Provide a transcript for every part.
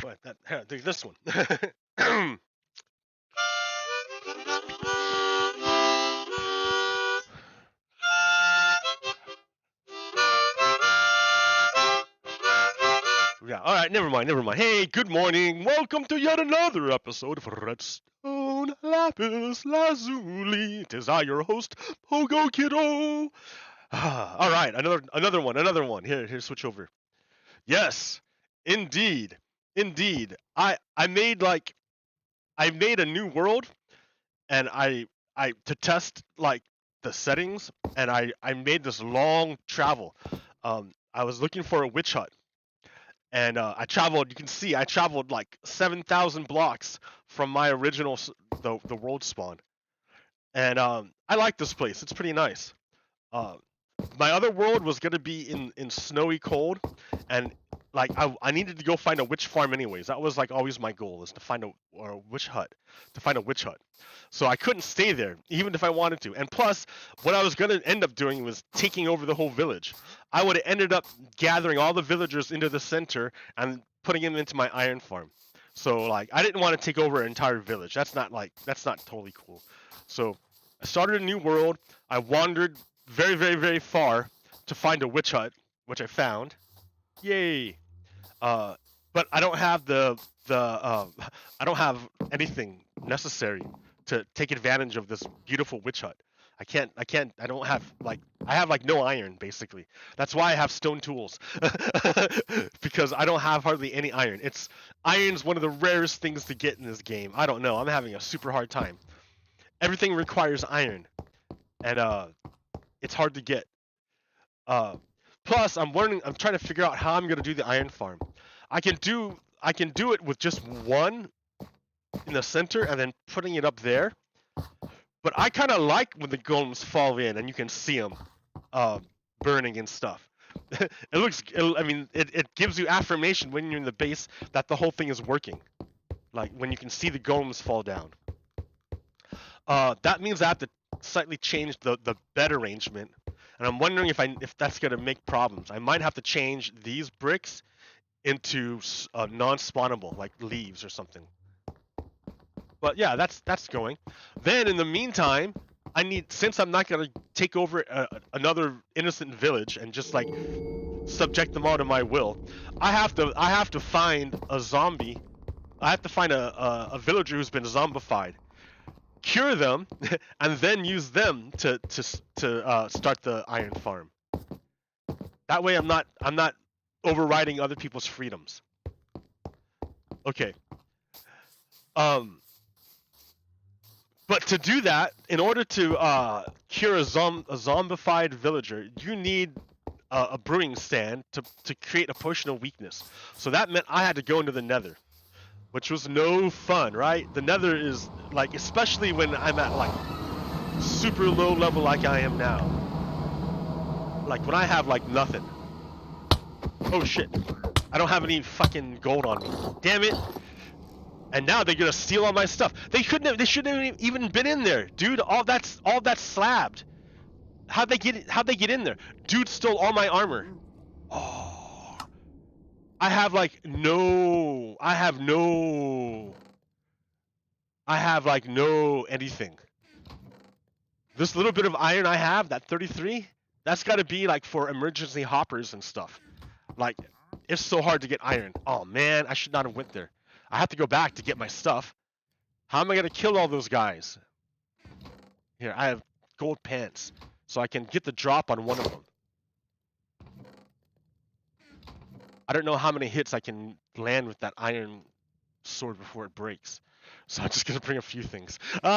What? Here, do this one. Yeah, alright, never mind. Hey, good morning. Welcome to yet another episode of Redstone Lapis Lazuli. It is I, your host, Pogo Kiddo. Alright, another one. Here, switch over. Yes, indeed. I made a new world, and I to test like the settings, and I made this long travel. I was looking for a witch hut, and I traveled. You can see I traveled like 7,000 blocks from my original the world spawn, and I like this place. It's pretty nice. Uh, my other world was gonna be in snowy cold, and like I needed to go find a witch farm anyways. That was like always my goal, is to find a witch hut, So I couldn't stay there even if I wanted to. And plus, what I was gonna end up doing was taking over the whole village. I would have ended up gathering all the villagers into the center and putting them into my iron farm. So like I didn't want to take over an entire village. That's not totally cool. So I started a new world. I wandered very, very, very far to find a witch hut, which I found. Yay! But I don't have I don't have anything necessary to take advantage of this beautiful witch hut. I don't have I have like no iron basically. That's why I have stone tools. Because I don't have hardly any iron. Iron's one of the rarest things to get in this game. I don't know. I'm having a super hard time. Everything requires iron, and it's hard to get. Plus, I'm trying to figure out how I'm gonna do the iron farm. I can do it with just one in the center and then putting it up there. But I kind of like when the golems fall in and you can see them burning and stuff. It gives you affirmation when you're in the base that the whole thing is working. Like when you can see the golems fall down. That means I have to slightly change the bed arrangement, and I'm wondering if that's gonna make problems. I might have to change these bricks into non-spawnable, like leaves or something. But yeah, that's going. Then in the meantime, since I'm not gonna take over another innocent village and just like subject them all to my will, I have to find a zombie. I have to find a villager who's been zombified, cure them, and then use them to start the iron farm. That way, I'm not overriding other people's freedoms. Okay. But to do that, in order to cure a zombified villager, you need a brewing stand to create a potion of weakness. So that meant I had to go into the nether, which was no fun, right? The nether is like, especially when I'm at like super low level like I am now. Like when I have like nothing. Oh shit. I don't have any fucking gold on me. Damn it. And now they're gonna steal all my stuff. They shouldn't have even been in there, dude. All that's slabbed. How'd they get in there? Dude stole all my armor. Oh. I have no anything. This little bit of iron I have, that 33, that's gotta be like for emergency hoppers and stuff. Like, it's so hard to get iron. Oh man, I should not have went there. I have to go back to get my stuff. How am I gonna kill all those guys? Here, I have gold pants, so I can get the drop on one of them. I don't know how many hits I can land with that iron sword before it breaks. So I'm just gonna bring a few things. Do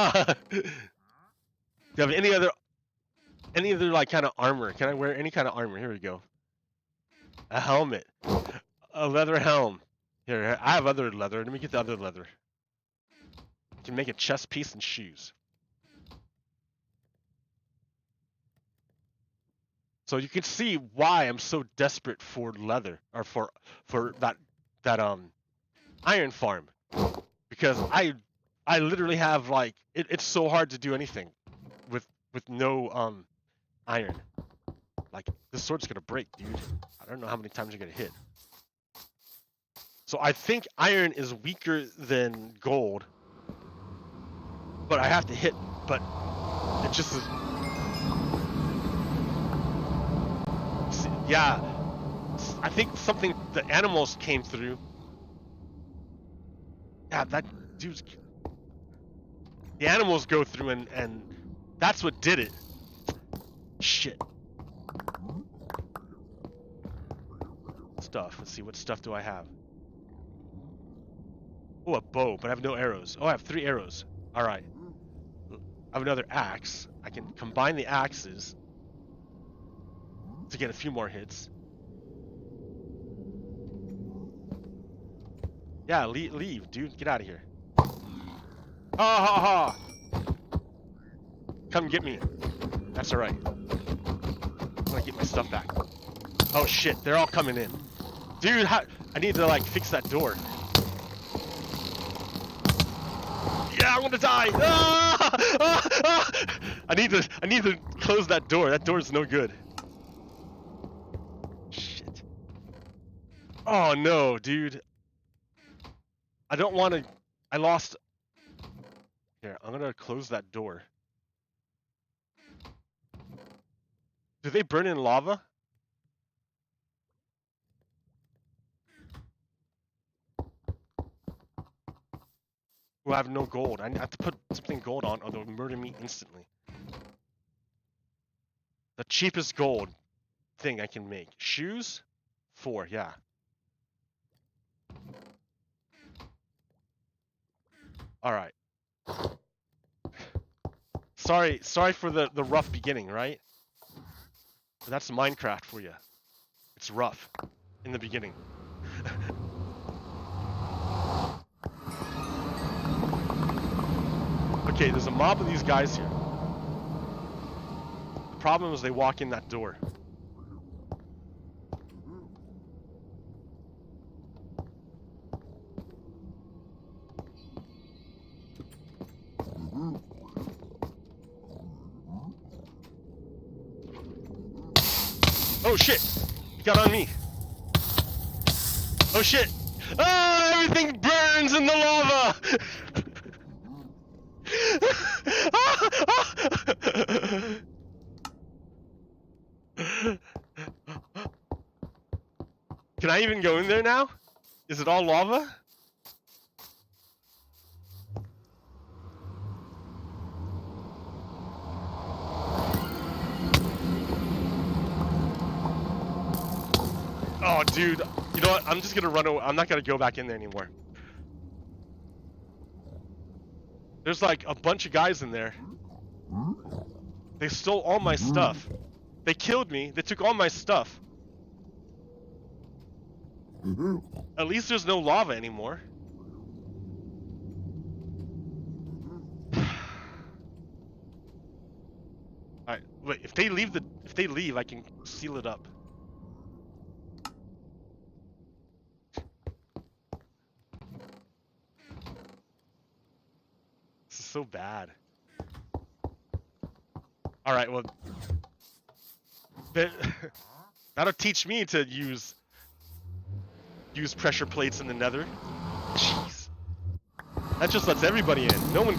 you have any other like kind of armor? Can I wear any kind of armor? Here we go. A helmet. A leather helm. Here, I have other leather. Let me get the other leather. I can make a chest piece and shoes. So you can see why I'm so desperate for leather, or for that iron farm, because I I literally have like it's so hard to do anything with no iron. Like this sword's gonna break, dude. I don't know how many times you're gonna hit. So I think iron is weaker than gold, but I have to hit. But it just is. Yeah, I think something the animals came through. Yeah, that dude's. The animals go through and that's what did it. Shit. Stuff. Let's see, what stuff do I have? Oh, a bow, but I have no arrows. Oh, I have 3 arrows. Alright. I have another axe. I can combine the axes to get a few more hits. Yeah, leave, dude. Get out of here. Ha ha ha! Come get me. That's alright. I'm gonna get my stuff back. Oh shit, they're all coming in. Dude, I need to like fix that door. Yeah, I'm gonna die! Ah! Ah! Ah! I need to close that door. That door is no good. Shit. Oh no, dude. I don't want to. I lost. Here, I'm gonna close that door. Do they burn in lava? Well, I have no gold. I have to put something gold on or they'll murder me instantly. The cheapest gold thing I can make. Shoes? 4, yeah. Alright. Sorry for the rough beginning, right? But that's Minecraft for you. It's rough in the beginning. Okay, there's a mob of these guys here. The problem is they walk in that door. Oh shit! He got on me. Oh shit! Ah, everything burns in the lava! Can I even go in there now? Is it all lava? Oh, dude. You know what? I'm just gonna run away. I'm not gonna go back in there anymore. There's like a bunch of guys in there. They stole all my stuff. They killed me. They took all my stuff. At least there's no lava anymore. Alright, wait, if they leave, I can seal it up. This is so bad. Alright, well that'll teach me to use pressure plates in the nether. Jeez. That just lets everybody in. No one.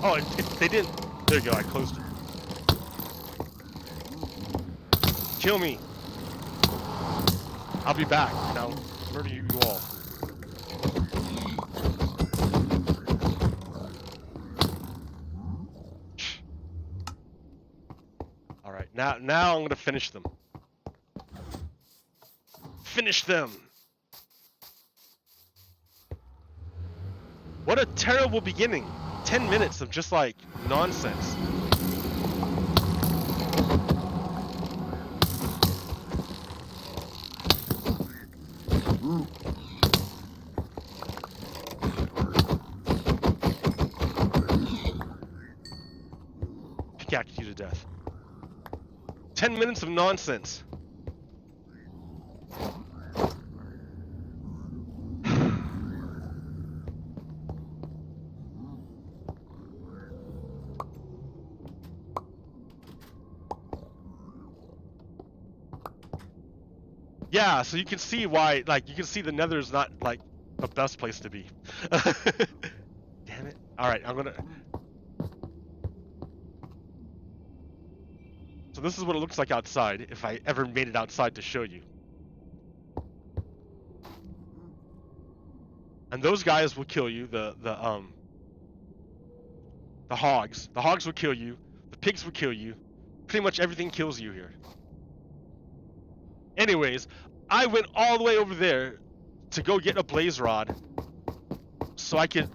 Oh, they didn't. There you go, I closed it. Kill me. I'll be back and I'll murder you all. Alright, now I'm gonna finish them. Finish them! What a terrible beginning. 10 minutes of just like nonsense. Pickaxe you to death. 10 minutes of nonsense. Yeah, so you can see why, like, you can see the Nether is not, like, the best place to be. Damn it. Alright, I'm gonna... So this is what it looks like outside, if I ever made it outside to show you. And those guys will kill you, the hogs. The hogs will kill you, the pigs will kill you. Pretty much everything kills you here. Anyways, I went all the way over there to go get a blaze rod so I could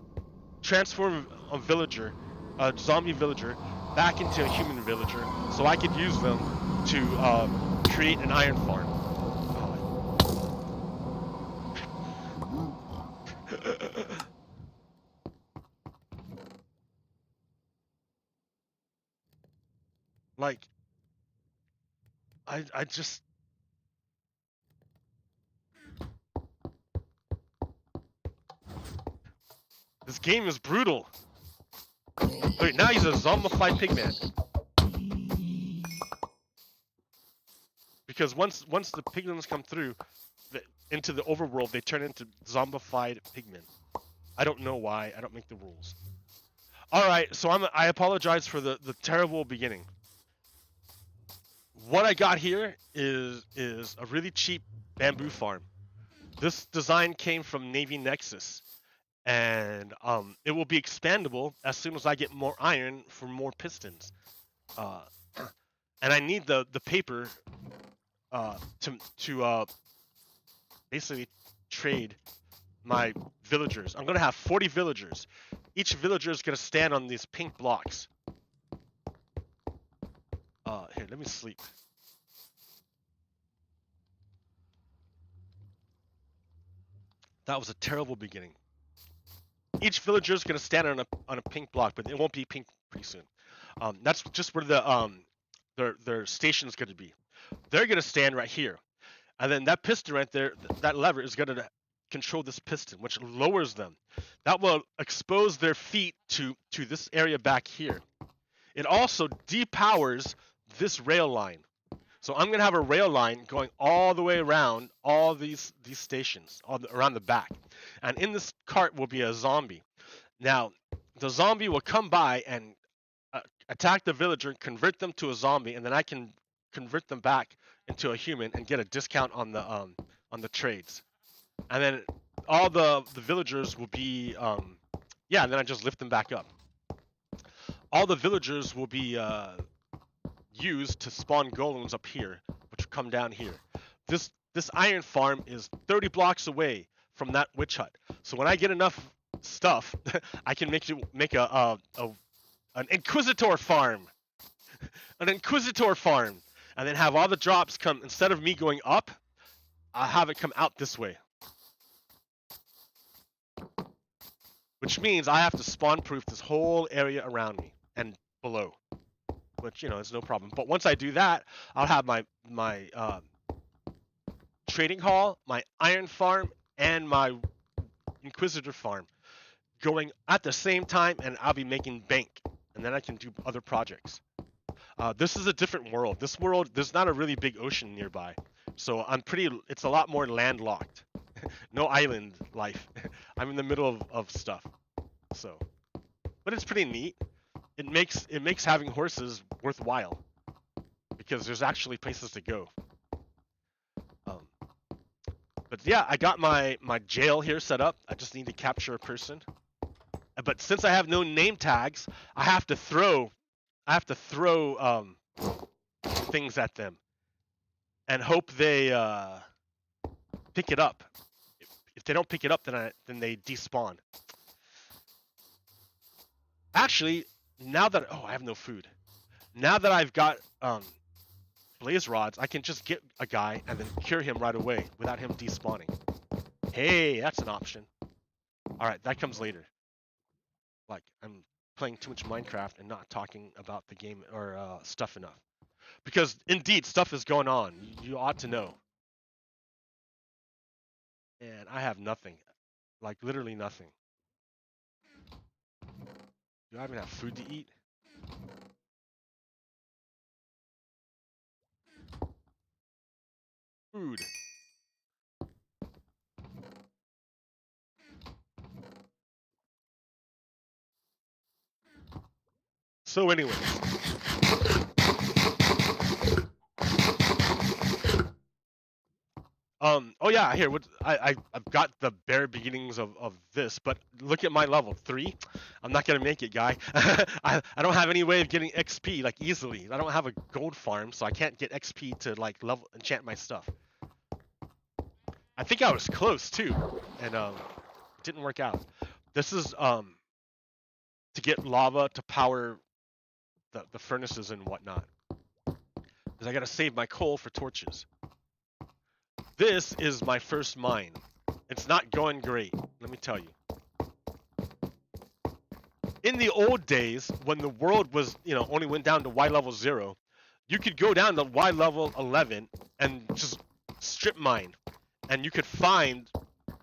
transform a villager, a zombie villager, back into a human villager so I could use them to create an iron farm. Like, I just... This game is brutal. Wait, now he's a zombified pigman. Because once the pigmans come through into the overworld, they turn into zombified pigmen. I don't know why. I don't make the rules. All right, so I apologize for the terrible beginning. What I got here is a really cheap bamboo farm. This design came from Navy Nexus, and it will be expandable as soon as I get more iron for more pistons. And I need the paper to basically trade my villagers. I'm gonna have 40 villagers. Each villager is gonna stand on these pink blocks. Here, let me sleep. That was a terrible beginning. Each villager is gonna stand on a pink block, but it won't be pink pretty soon. That's just where the their station is gonna be. They're gonna stand right here, and then that piston right there, that lever is gonna control this piston, which lowers them. That will expose their feet to this area back here. It also depowers this rail line. So I'm gonna have a rail line going all the way around all these stations, around the back. And in this cart will be a zombie. Now, the zombie will come by and attack the villager, convert them to a zombie, and then I can convert them back into a human and get a discount on the trades. And then all the villagers will be yeah, and then I just lift them back up. All the villagers will be used to spawn golems up here, which will come down here. This iron farm is 30 blocks away from that witch hut. So when I get enough stuff, I can make an inquisitor farm. An inquisitor farm. And then have all the drops come, instead of me going up, I'll have it come out this way. Which means I have to spawn proof this whole area around me and below. Which, you know, is no problem. But once I do that, I'll have my trading hall, my iron farm, and my inquisitor farm going at the same time, and I'll be making bank. And then I can do other projects. This is a different world. This world, there's not a really big ocean nearby. So it's a lot more landlocked. No island life. I'm in the middle of stuff. So, but it's pretty neat. It makes having horses worthwhile because there's actually places to go. But yeah, I got my jail here set up. I just need to capture a person. But since I have no name tags, I have to throw things at them and hope they pick it up. If they don't pick it up, then they despawn. Actually, now that I have no food, now that I've got blaze rods, I can just get a guy and then cure him right away without him despawning. Hey, that's an option. All right, that comes later. Like, I'm playing too much Minecraft and not talking about the game or stuff enough. Because indeed, stuff is going on. You ought to know. And I have nothing. Like, literally nothing. Do I even have food to eat? Food. So anyways. Oh yeah, here, I've got the bare beginnings of this, but look at my level, 3. I'm not gonna make it, guy. I don't have any way of getting XP, like, easily. I don't have a gold farm, so I can't get XP to, like, level enchant my stuff. I think I was close, too, and, it didn't work out. This is, to get lava to power the furnaces and whatnot. Because I gotta save my coal for torches. This is my first mine. It's not going great, let me tell you. In the old days, when the world was, only went down to Y level 0, you could go down to Y level 11 and just strip mine, and you could find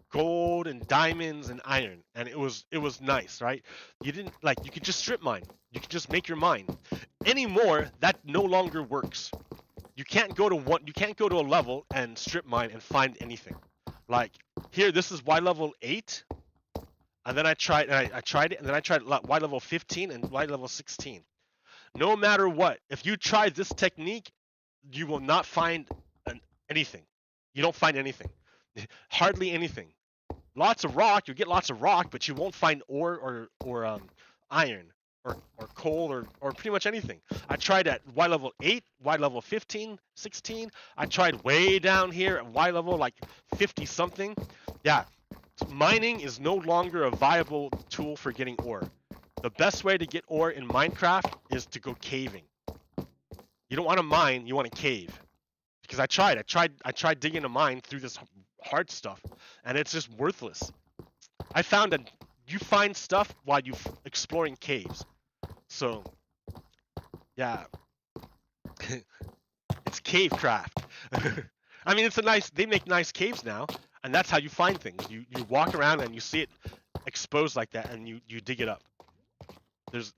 gold and diamonds and iron, and it was nice, right? You could just strip mine. You could just make your mine. Anymore, that no longer works. You can't go to a level and strip mine and find anything. Like here, this is Y level 8, and then I tried it, and then I tried Y level 15 and Y level 16. No matter what, if you try this technique, you will not find anything. You don't find anything, hardly anything. Lots of rock, you'll get lots of rock, but you won't find ore or iron. Or coal or pretty much anything. I tried at Y level 8, Y level 15, 16. I tried way down here at Y level like 50 something. Yeah, mining is no longer a viable tool for getting ore. The best way to get ore in Minecraft is to go caving. You don't want to mine, you want to cave. Because I tried digging a mine through this hard stuff, and it's just worthless. I found that you find stuff while you're exploring caves. So, yeah, it's cavecraft. I mean, they make nice caves now, and that's how you find things. You walk around and you see it exposed like that, and you dig it up. There's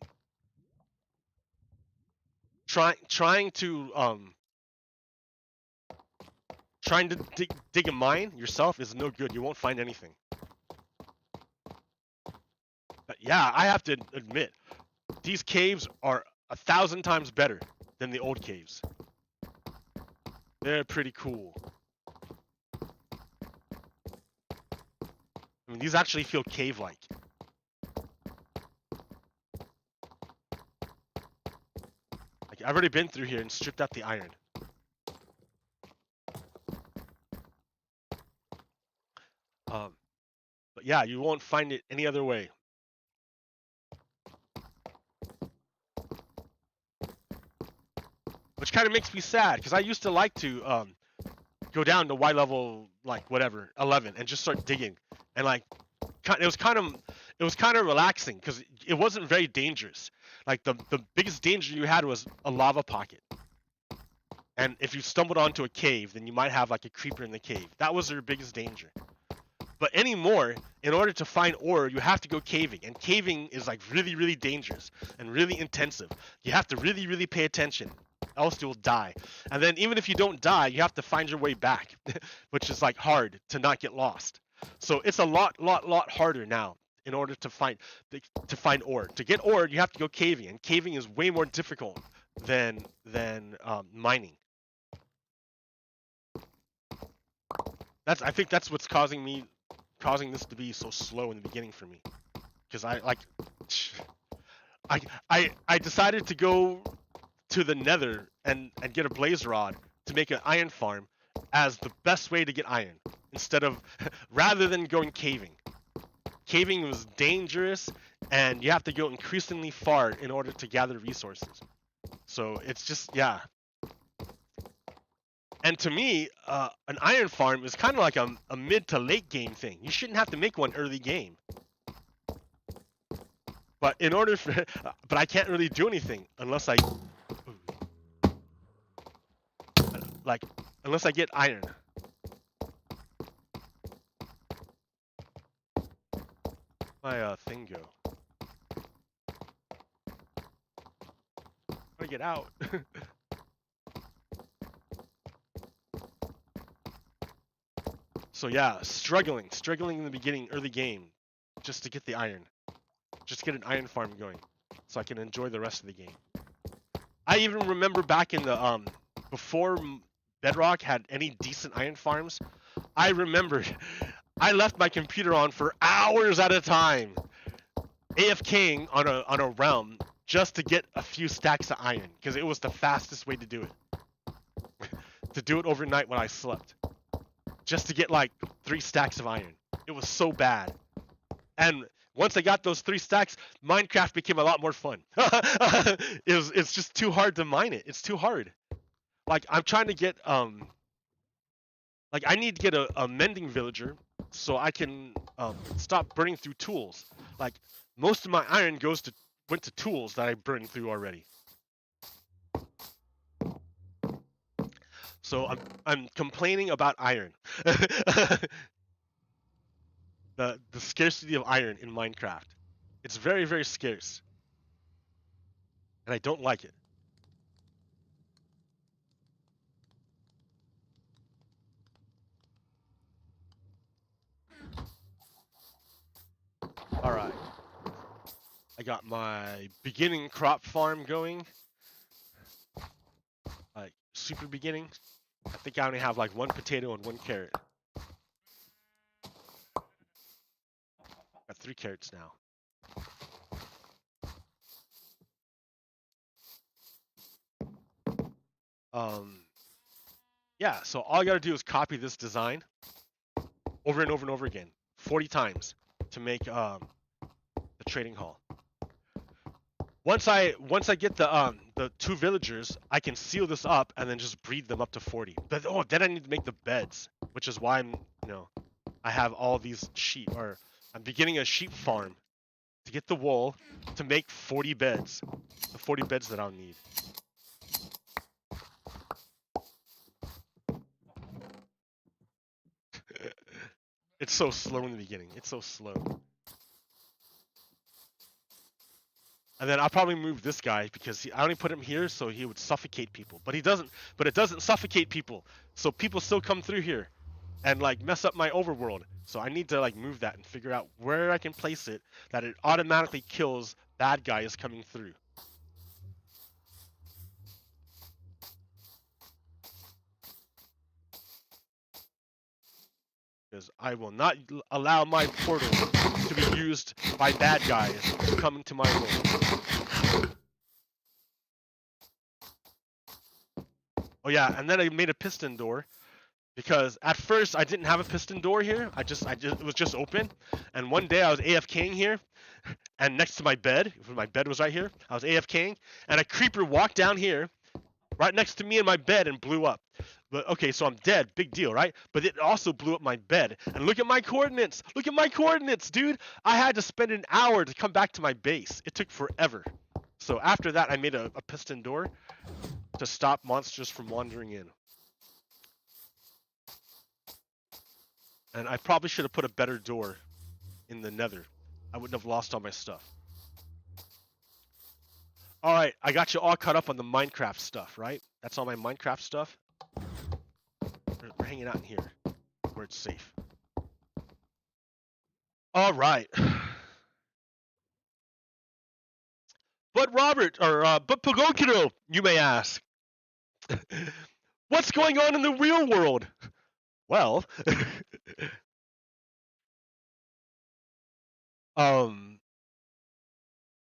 trying to dig a mine yourself is no good. You won't find anything. But yeah, I have to admit, these caves are 1,000 times better than the old caves. They're pretty cool. I mean, these actually feel cave-like. Like, I've already been through here and stripped out the iron. But yeah, you won't find it any other way. Which kind of makes me sad, because I used to like to go down to Y level, like, whatever, 11, and just start digging. And, like, it was kind of relaxing, because it wasn't very dangerous. Like, the biggest danger you had was a lava pocket. And if you stumbled onto a cave, then you might have, like, a creeper in the cave. That was your biggest danger. But anymore, in order to find ore, you have to go caving. And caving is, like, really, really dangerous and really intensive. You have to really, really pay attention, else you will die. And then even if you don't die, you have to find your way back, which is, like, hard to not get lost. So it's a lot harder now in order to find ore. To get ore, you have to go caving, and caving is way more difficult than mining. I think that's what's causing this to be so slow in the beginning for me, because I decided to go to the Nether and get a blaze rod to make an iron farm as the best way to get iron, rather than going caving. Caving was dangerous, and you have to go increasingly far in order to gather resources. So it's just, yeah. And to me, an iron farm is kind of like a mid to late game thing. You shouldn't have to make one early game. But but I can't really do anything unless I get iron. My thing go. How do I get out? So yeah, struggling in the beginning, early game, just to get the iron. Just get an iron farm going. so I can enjoy the rest of the game. I even remember back in the before Bedrock had any decent iron farms, I remembered I left my computer on for hours at a time, AFKing on a realm just to get a few stacks of iron, because it was the fastest way to do it. To do it overnight when I slept, just to get like 3 stacks of iron. It was so bad. And once I got those 3 stacks, Minecraft became a lot more fun. It's just too hard to mine it. It's too hard. Like I'm trying to get like I need to get a mending villager so I can stop burning through tools. Like most of my iron went to tools that I burned through already. So I'm complaining about iron. The scarcity of iron in Minecraft. It's very, very scarce. And I don't like it. Alright. I got my beginning crop farm going. Like super beginning. I think I only have like 1 potato and 1 carrot. Got 3 carrots now. Yeah, so all you gotta do is copy this design over and over and over again, 40 times to make the trading hall. Once I get the 2 villagers, I can seal this up and then just breed them up to 40. But then I need to make the beds, which is why I have all these sheep, or I'm beginning a sheep farm to get the wool to make 40 beds, the 40 beds that I'll need. It's so slow in the beginning. It's so slow. And then I'll probably move this guy because I only put him here so he would suffocate people. But he doesn't. But it doesn't suffocate people. So people still come through here and like mess up my overworld. So I need to like move that and figure out where I can place it that it automatically kills bad guys coming through. Because I will not allow my portal to be used by bad guys to come into my world. Oh yeah, and then I made a piston door because at first I didn't have a piston door here. It was just open. And one day I was AFKing here, and next to my bed was right here. I was AFKing, and a creeper walked down here, right next to me in my bed, and blew up. But okay, so I'm dead, big deal, right? But it also blew up my bed. And look at my coordinates. Look at my coordinates, dude. I had to spend an hour to come back to my base. It took forever. So after that, I made a piston door to stop monsters from wandering in. And I probably should have put a better door in the nether. I wouldn't have lost all my stuff. Alright, I got you all caught up on the Minecraft stuff, right? That's all my Minecraft stuff. We're hanging out in here, where it's safe. Alright. But Robert, but Pogokiro, you may ask. What's going on in the real world? Well,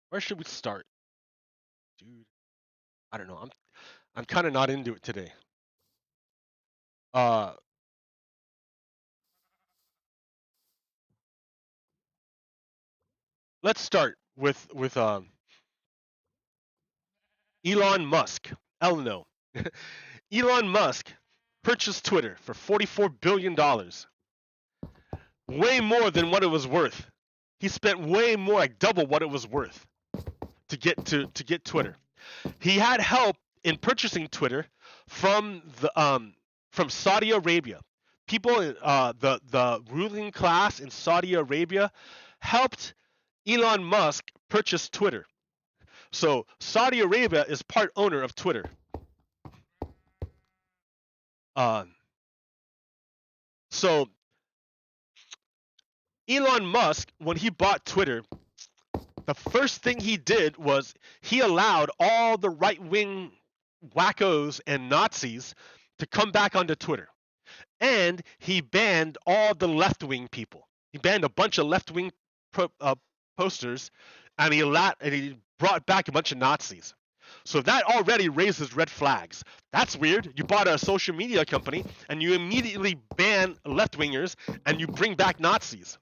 where should we start? Dude, I don't know. I'm kind of not into it today. Let's start with Elon Musk. No. Elon Musk purchased Twitter for $44 billion. Way more than what it was worth. He spent way more, like double what it was worth to get Twitter. He had help in purchasing Twitter from Saudi Arabia. People, the ruling class in Saudi Arabia helped Elon Musk purchase Twitter. So Saudi Arabia is part owner of Twitter. So Elon Musk, when he bought Twitter, the first thing he did was he allowed all the right-wing wackos and Nazis to come back onto Twitter. And he banned all the left-wing people. He banned a bunch of left-wing posters, and he brought back a bunch of Nazis. So that already raises red flags. That's weird. You bought a social media company, and you immediately ban left-wingers, and you bring back Nazis.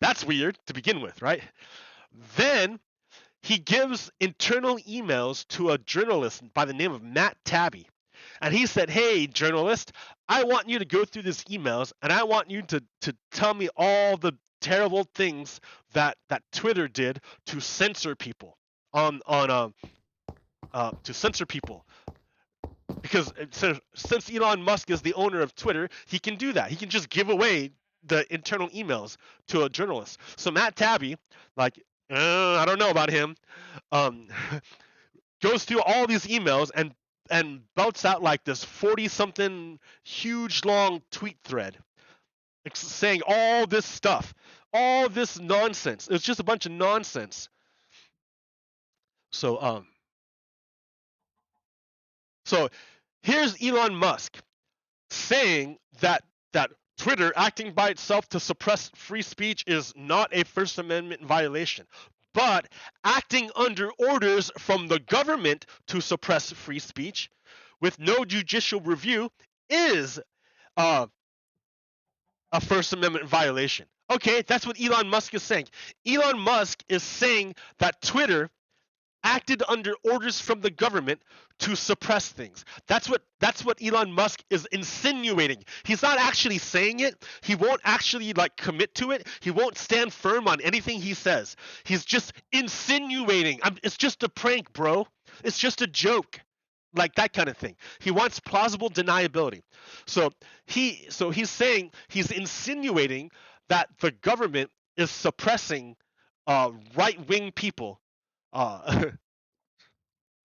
That's weird to begin with, right? Then he gives internal emails to a journalist by the name of Matt Taibbi. And he said, hey, journalist, I want you to go through these emails, and I want you to tell me all the terrible things that Twitter did to censor people to censor people. Because since Elon Musk is the owner of Twitter, he can do that. He can just give away the internal emails to a journalist. So Matt Taibbi, like, I don't know about him, goes through all these emails and belts out like this 40-something huge long tweet thread saying all this stuff, all this nonsense. It's just a bunch of nonsense. So here's Elon Musk saying that Twitter acting by itself to suppress free speech is not a First Amendment violation, but acting under orders from the government to suppress free speech with no judicial review is a First Amendment violation. Okay, that's what Elon Musk is saying. Elon Musk is saying that Twitter acted under orders from the government to suppress things. That's what Elon Musk is insinuating. He's not actually saying it. He won't actually commit to it. He won't stand firm on anything he says. He's just insinuating. It's just a prank, bro. It's just a joke. Like that kind of thing. He wants plausible deniability. So he's saying, he's insinuating that the government is suppressing right-wing people. I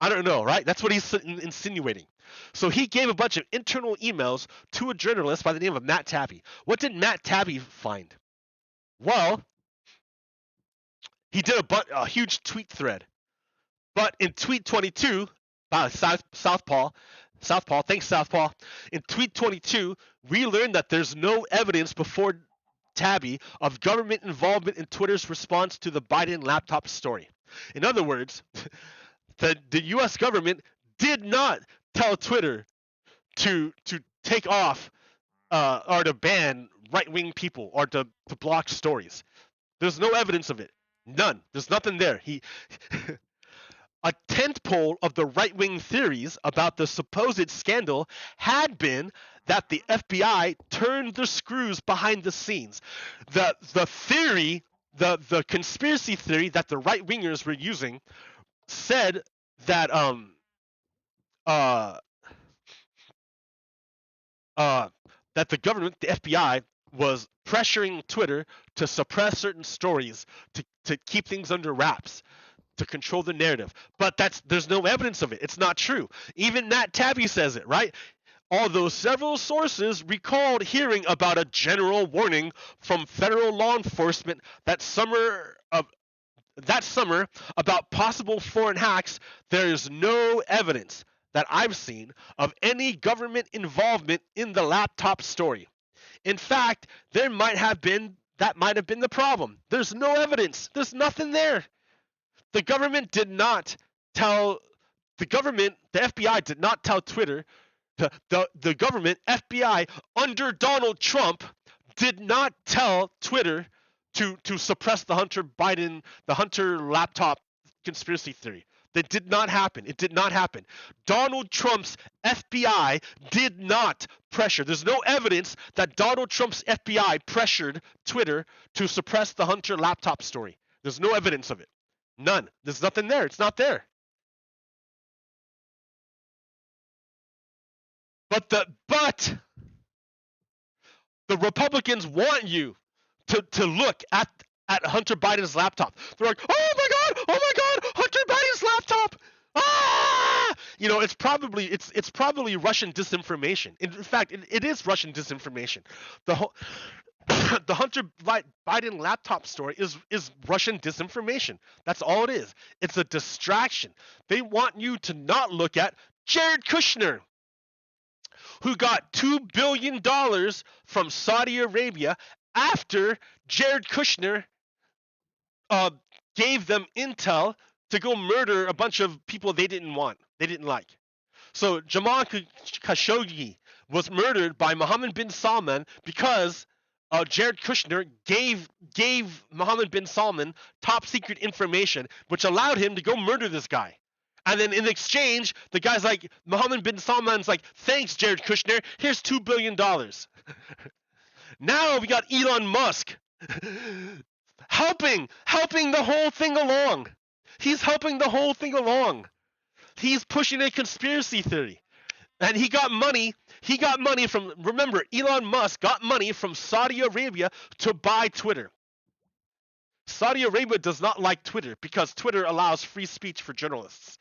don't know, right? That's what he's insinuating. So he gave a bunch of internal emails to a journalist by the name of Matt Taibbi. What did Matt Taibbi find? Well, he did a huge tweet thread. But in tweet 22, Southpaw, thanks Southpaw. In tweet 22, we learned that there's no evidence before Taibbi of government involvement in Twitter's response to the Biden laptop story. In other words, the U.S. government did not tell Twitter to take off or to ban right-wing people or to block stories. There's no evidence of it. None. There's nothing there. A tentpole of the right-wing theories about the supposed scandal had been that the FBI turned the screws behind the scenes. The theory, the conspiracy theory that the right-wingers were using said that that the government, the FBI, was pressuring Twitter to suppress certain stories, to keep things under wraps, to control the narrative. But there's no evidence of it. It's not true. Even Matt Taibbi says it, right? Although several sources recalled hearing about a general warning from federal law enforcement that summer about possible foreign hacks, there is no evidence that I've seen of any government involvement in the laptop story. In fact, that might have been the problem. There's no evidence. There's nothing there. The FBI did not tell Twitter, the government, FBI, under Donald Trump, did not tell Twitter to suppress the Hunter laptop conspiracy theory. That did not happen. It did not happen. Donald Trump's FBI did not pressure. There's no evidence that Donald Trump's FBI pressured Twitter to suppress the Hunter laptop story. There's no evidence of it. None. There's nothing there. It's not there. But the Republicans want you to look at Hunter Biden's laptop. They're like, oh my God, Hunter Biden's laptop. Ah! It's probably Russian disinformation. In fact, it is Russian disinformation. The Hunter Biden laptop story is Russian disinformation. That's all it is. It's a distraction. They want you to not look at Jared Kushner, who got $2 billion from Saudi Arabia after Jared Kushner uh, gave them intel to go murder a bunch of people they didn't like. So Jamal Khashoggi was murdered by Mohammed bin Salman because Jared Kushner gave Mohammed bin Salman top secret information, which allowed him to go murder this guy. And then in exchange, the guy's like, Mohammed bin Salman's like, thanks, Jared Kushner, here's $2 billion. Now we got Elon Musk helping the whole thing along. He's helping the whole thing along. He's pushing a conspiracy theory. And he got money from, remember, Elon Musk got money from Saudi Arabia to buy Twitter. Saudi Arabia does not like Twitter because Twitter allows free speech for journalists.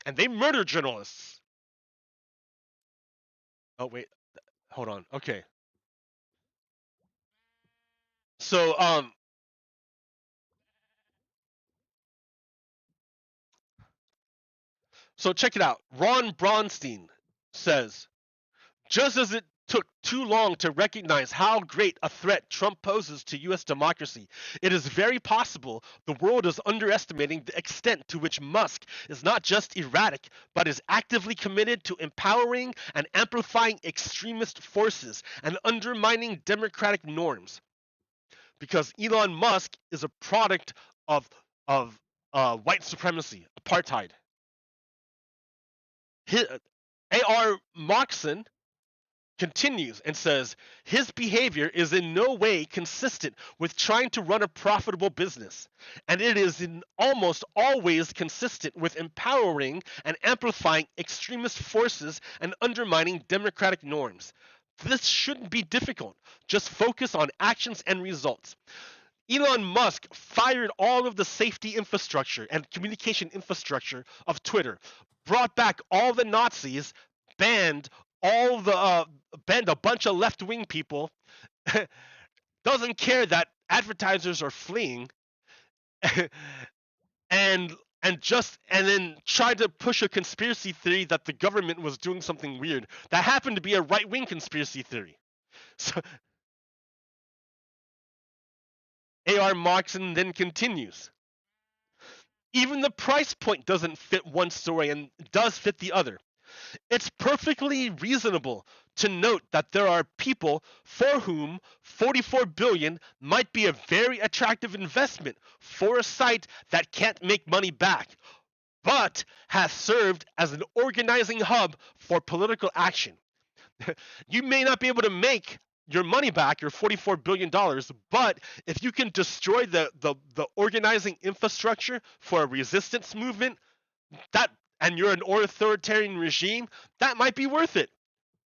And they murder journalists. Oh, wait. Hold on. Okay. So, check it out. Ron Braunstein says, just as it took too long to recognize how great a threat Trump poses to U.S. democracy, it is very possible the world is underestimating the extent to which Musk is not just erratic, but is actively committed to empowering and amplifying extremist forces and undermining democratic norms. Because Elon Musk is a product of white supremacy, apartheid. A.R. Moxon continues and says, his behavior is in no way consistent with trying to run a profitable business, and it is in almost always consistent with empowering and amplifying extremist forces and undermining democratic norms. This shouldn't be difficult. Just focus on actions and results. Elon Musk fired all of the safety infrastructure and communication infrastructure of Twitter, brought back all the Nazis, banned a bunch of left-wing people, doesn't care that advertisers are fleeing, and then tried to push a conspiracy theory that the government was doing something weird that happened to be a right-wing conspiracy theory. So A.R. Moxon then continues. Even the price point doesn't fit one story and does fit the other. It's perfectly reasonable to note that there are people for whom $44 billion might be a very attractive investment for a site that can't make money back, but has served as an organizing hub for political action. You may not be able to make your money back, your $44 billion, but if you can destroy the organizing infrastructure for a resistance movement, and you're an authoritarian regime, that might be worth it.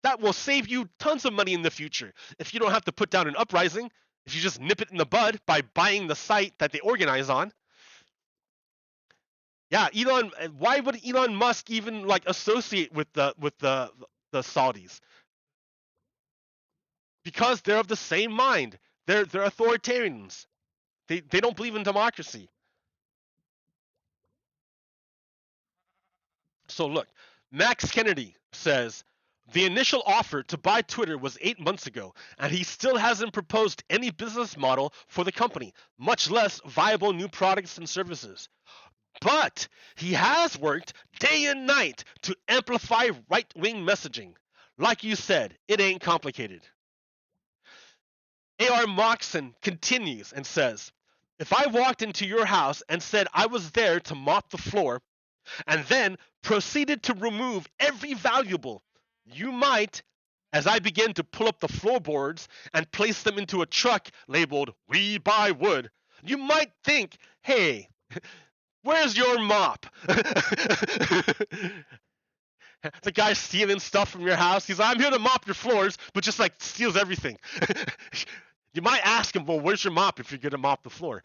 That will save you tons of money in the future. If you don't have to put down an uprising, if you just nip it in the bud by buying the site that they organize on. Yeah, why would Elon Musk even associate with the Saudis? Because they're of the same mind. They're authoritarians. They don't believe in democracy. So look, Max Kennedy says, the initial offer to buy Twitter was 8 months ago, and he still hasn't proposed any business model for the company, much less viable new products and services. But he has worked day and night to amplify right-wing messaging. Like you said, it ain't complicated. A.R. Moxon continues and says, if I walked into your house and said I was there to mop the floor, and then proceeded to remove every valuable, you might, as I begin to pull up the floorboards and place them into a truck labeled "We Buy Wood," you might think, hey, where's your mop? The guy stealing stuff from your house, he's like, I'm here to mop your floors, but just steals everything. You might ask him, well, where's your mop if you're going to mop the floor?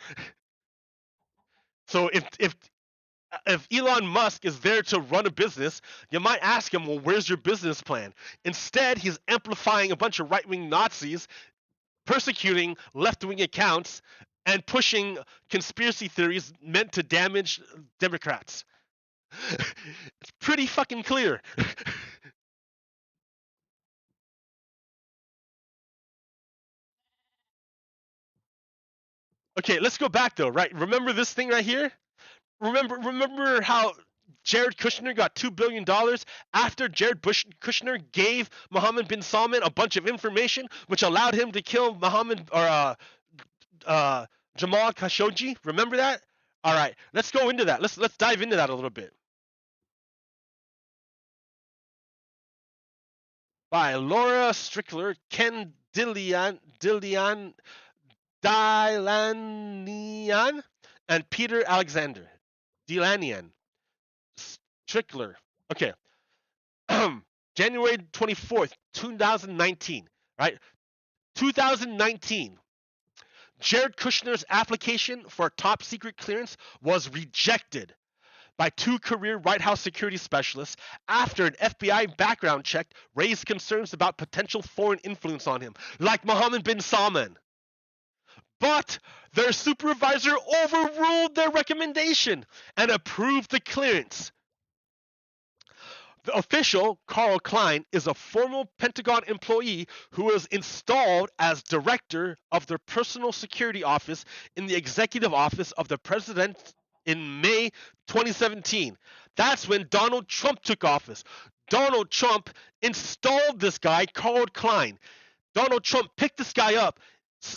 So if Elon Musk is there to run a business, you might ask him, well, where's your business plan? Instead, he's amplifying a bunch of right-wing Nazis persecuting left-wing accounts and pushing conspiracy theories meant to damage Democrats. It's pretty fucking clear. Okay, let's go back though, right? Remember this thing right here? Remember how Jared Kushner got $2 billion after Kushner gave Mohammed bin Salman a bunch of information which allowed him to kill Jamal Khashoggi? Remember that? All right, let's go into that. Let's dive into that a little bit. By Laura Strickler, Ken Dylanian, and Peter Alexander. Dylanian. Strickler. Okay. January 24th, 2019. Right? 2019. Jared Kushner's application for top secret clearance was rejected by two career White House security specialists after an FBI background check raised concerns about potential foreign influence on him, like Mohammed bin Salman. But their supervisor overruled their recommendation and approved the clearance. The official, Carl Klein, is a former Pentagon employee who was installed as director of the Personal Security Office in the Executive Office of the President in May 2017. That's when Donald Trump took office. Donald Trump installed this guy, Carl Klein. Donald Trump picked this guy up,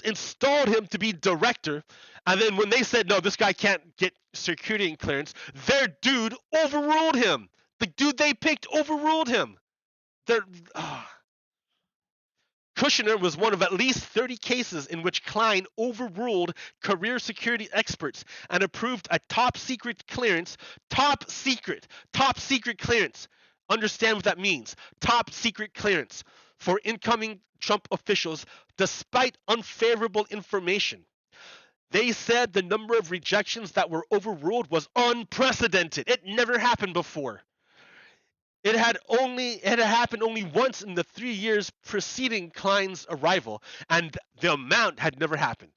installed him to be director, and then when they said, no, this guy can't get security clearance, their dude overruled him. The dude they picked overruled him. Kushner was one of at least 30 cases in which Klein overruled career security experts and approved a top secret clearance. Top secret clearance. Understand what that means. Top secret clearance for incoming Trump officials despite unfavorable information. They said the number of rejections that were overruled was unprecedented. It never happened before. It had happened only once in the 3 years preceding Klein's arrival, and the amount had never happened.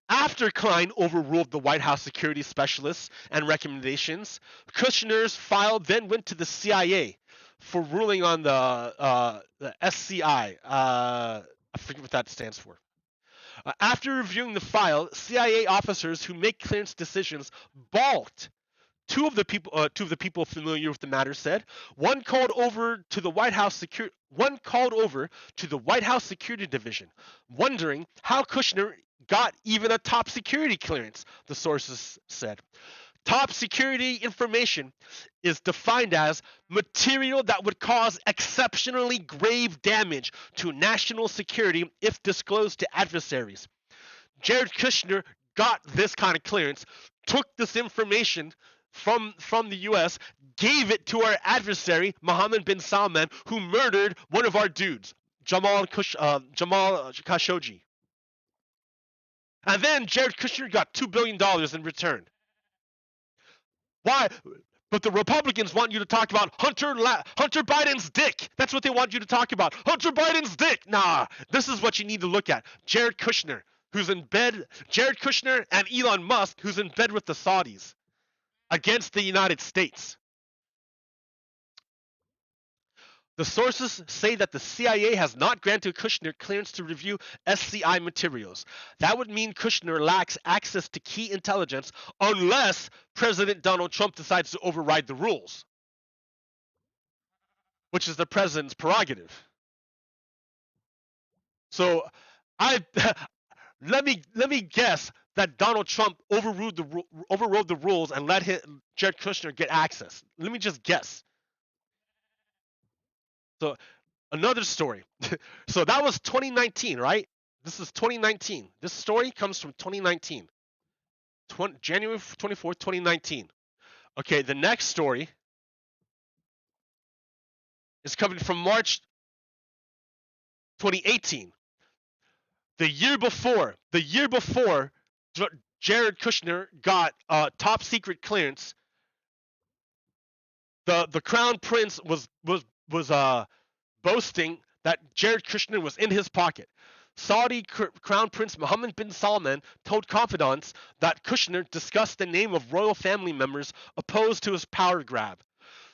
After Klein overruled the White House security specialists and recommendations, Kushner's file then went to the CIA for ruling on the SCI. I forget what that stands for. After reviewing the file, CIA officers who make clearance decisions balked. Two of the people familiar with the matter said one called over to the White House Security Division, wondering how Kushner got even a top security clearance. The sources said. Top security information is defined as material that would cause exceptionally grave damage to national security if disclosed to adversaries. Jared Kushner got this kind of clearance, took this information from the U.S., gave it to our adversary, Mohammed bin Salman, who murdered one of our dudes, Jamal Khashoggi. And then Jared Kushner got $2 billion in return. Why? But the Republicans want you to talk about Hunter Biden's dick. That's what they want you to talk about. Hunter Biden's dick. Nah, this is what you need to look at. Jared Kushner, who's in bed. Jared Kushner and Elon Musk, who's in bed with the Saudis against the United States. The sources say that the CIA has not granted Kushner clearance to review SCI materials. That would mean Kushner lacks access to key intelligence unless President Donald Trump decides to override the rules, which is the president's prerogative. So, let me guess that Donald Trump overrode the rules and let Jared Kushner get access. Let me just guess. So another story. So that was 2019, right? This is 2019. This story comes from 2019. January 24th, 2019. Okay, the next story is coming from March 2018. The year before Jared Kushner got top secret clearance, the crown prince was boasting that Jared Kushner was in his pocket. Saudi Crown Prince Mohammed bin Salman told confidants that Kushner discussed the name of royal family members opposed to his power grab.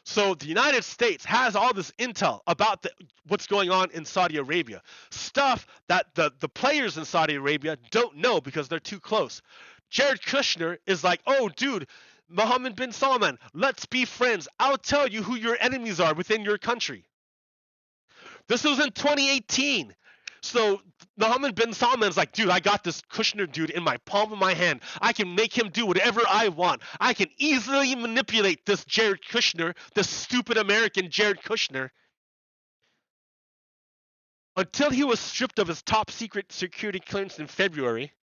So the United States has all this intel about what's going on in Saudi Arabia, stuff that the players in Saudi Arabia don't know because they're too close. Jared Kushner is like, oh, dude, Mohammed bin Salman, let's be friends. I'll tell you who your enemies are within your country. This was in 2018. So Mohammed bin Salman's like, dude, I got this Kushner dude in my palm of my hand. I can make him do whatever I want. I can easily manipulate this Jared Kushner, this stupid American Jared Kushner, until he was stripped of his top secret security clearance in February.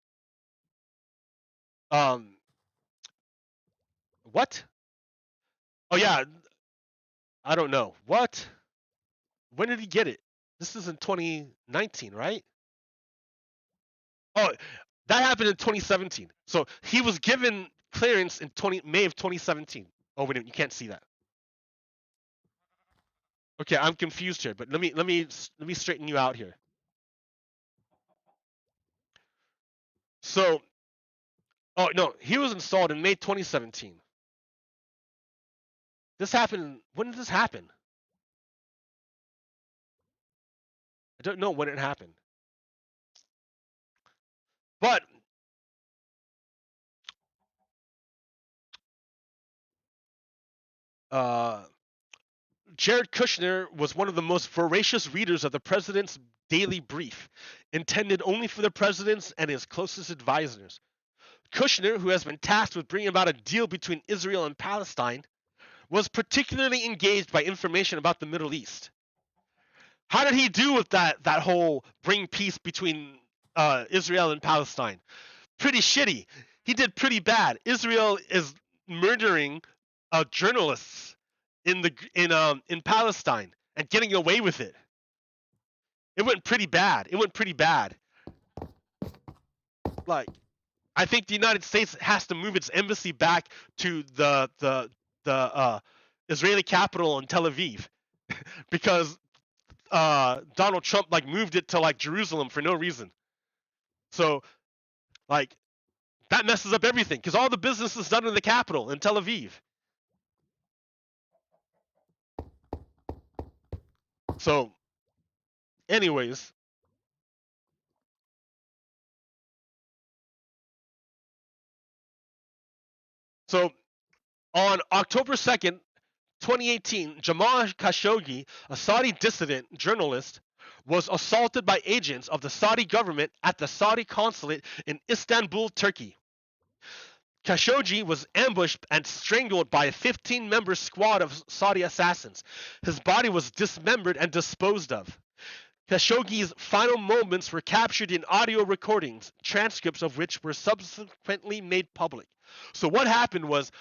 What? Oh yeah, I don't know. What? When did he get it? This is in 2019, right? Oh, that happened in 2017. So he was given clearance in May of 2017. Oh wait, you can't see that. Okay, I'm confused here, but let me straighten you out here. So, oh no, he was installed in May 2017. This happened. When did this happen? I don't know when it happened. But Jared Kushner was one of the most voracious readers of the president's daily brief, intended only for the president and his closest advisors. Kushner, who has been tasked with bringing about a deal between Israel and Palestine, was particularly engaged by information about the Middle East. How did he do with that whole bring peace between Israel and Palestine? Pretty shitty. He did pretty bad. Israel is murdering journalists in Palestine and getting away with it. It went pretty bad. Like, I think the United States has to move its embassy back to the Israeli capital in Tel Aviv because Donald Trump like moved it to like Jerusalem for no reason. So like that messes up everything because all the business is done in the capital in Tel Aviv. So, anyways, so on October 2nd, 2018, Jamal Khashoggi, a Saudi dissident journalist, was assaulted by agents of the Saudi government at the Saudi consulate in Istanbul, Turkey. Khashoggi was ambushed and strangled by a 15-member squad of Saudi assassins. His body was dismembered and disposed of. Khashoggi's final moments were captured in audio recordings, transcripts of which were subsequently made public. So what happened was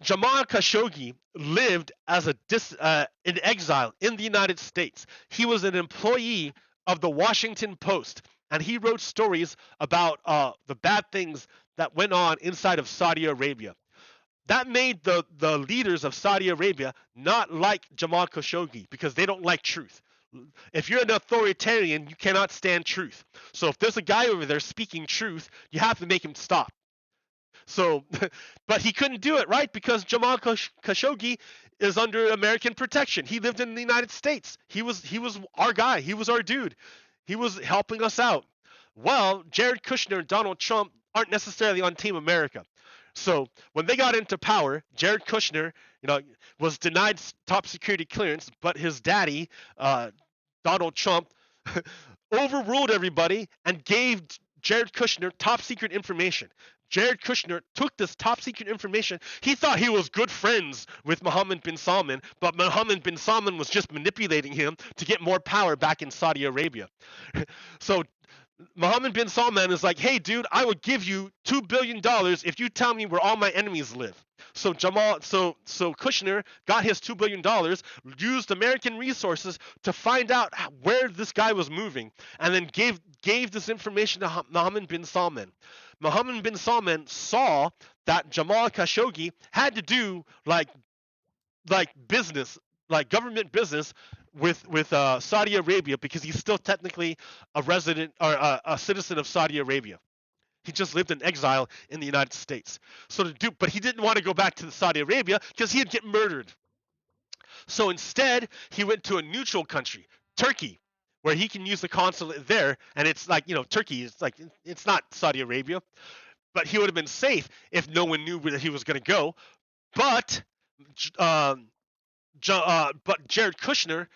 Jamal Khashoggi lived as in exile in the United States. He was an employee of the Washington Post, and he wrote stories about the bad things that went on inside of Saudi Arabia. That made the leaders of Saudi Arabia not like Jamal Khashoggi because they don't like truth. If you're an authoritarian, you cannot stand truth. So if there's a guy over there speaking truth, you have to make him stop. So, but he couldn't do it, right? Because Jamal Khashoggi is under American protection. He lived in the United States. He was our guy. He was our dude. He was helping us out. Well, Jared Kushner and Donald Trump aren't necessarily on Team America. So when they got into power, Jared Kushner, was denied top security clearance, but his daddy, Donald Trump, overruled everybody and gave Jared Kushner top secret information. Jared Kushner took this top secret information. He thought he was good friends with Mohammed bin Salman, but Mohammed bin Salman was just manipulating him to get more power back in Saudi Arabia. So Mohammed bin Salman is like, hey, dude, I will give you $2 billion if you tell me where all my enemies live. So Kushner got his $2 billion, used American resources to find out where this guy was moving, and then gave this information to Mohammed bin Salman. Mohammed bin Salman saw that Jamal Khashoggi had to do like like business, like government business with Saudi Arabia because he's still technically a resident or a citizen of Saudi Arabia. He just lived in exile in the United States. So to do, but he didn't want to go back to Saudi Arabia because he'd get murdered. So instead, he went to a neutral country, Turkey, where he can use the consulate there. And it's like, Turkey is like, it's not Saudi Arabia, but he would have been safe if no one knew where he was going to go. But um, but Jared Kushner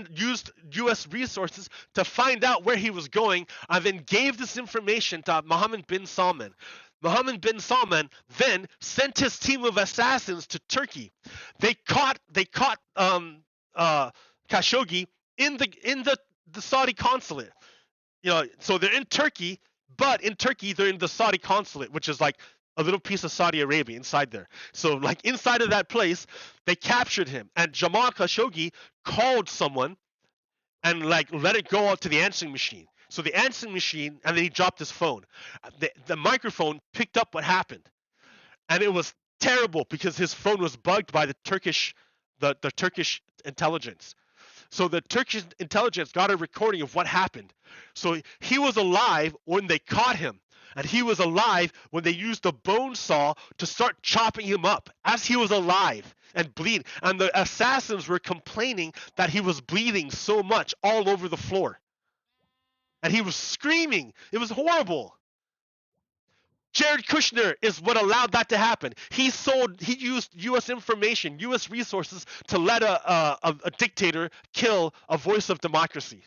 used U.S. resources to find out where he was going, and then gave this information to Mohammed bin Salman. Mohammed bin Salman then sent his team of assassins to Turkey. They caught Khashoggi in the Saudi consulate. So they're in Turkey, but in Turkey they're in the Saudi consulate, which is like a little piece of Saudi Arabia inside there. So like inside of that place, they captured him, and Jamal Khashoggi called someone and like let it go out to the answering machine. So the answering machine, and then he dropped his phone. The microphone picked up what happened, and it was terrible because his phone was bugged by the Turkish intelligence. So the Turkish intelligence got a recording of what happened. So he was alive when they caught him. And he was alive when they used a bone saw to start chopping him up as he was alive and bleeding. And the assassins were complaining that he was bleeding so much all over the floor. And he was screaming. It was horrible. Jared Kushner is what allowed that to happen. He used U.S. information, U.S. resources to let a dictator kill a voice of democracy.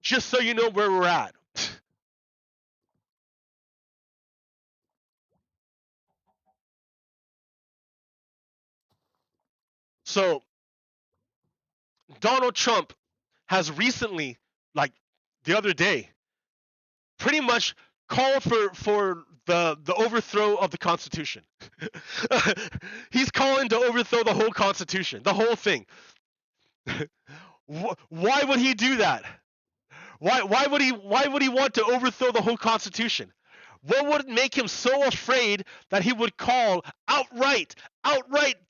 Just so you know where we're at. So Donald Trump has recently, like the other day, pretty much called for the overthrow of the Constitution. He's calling to overthrow the whole Constitution, the whole thing. Why would he do that? Why would he want to overthrow the whole Constitution? What would make him so afraid that he would call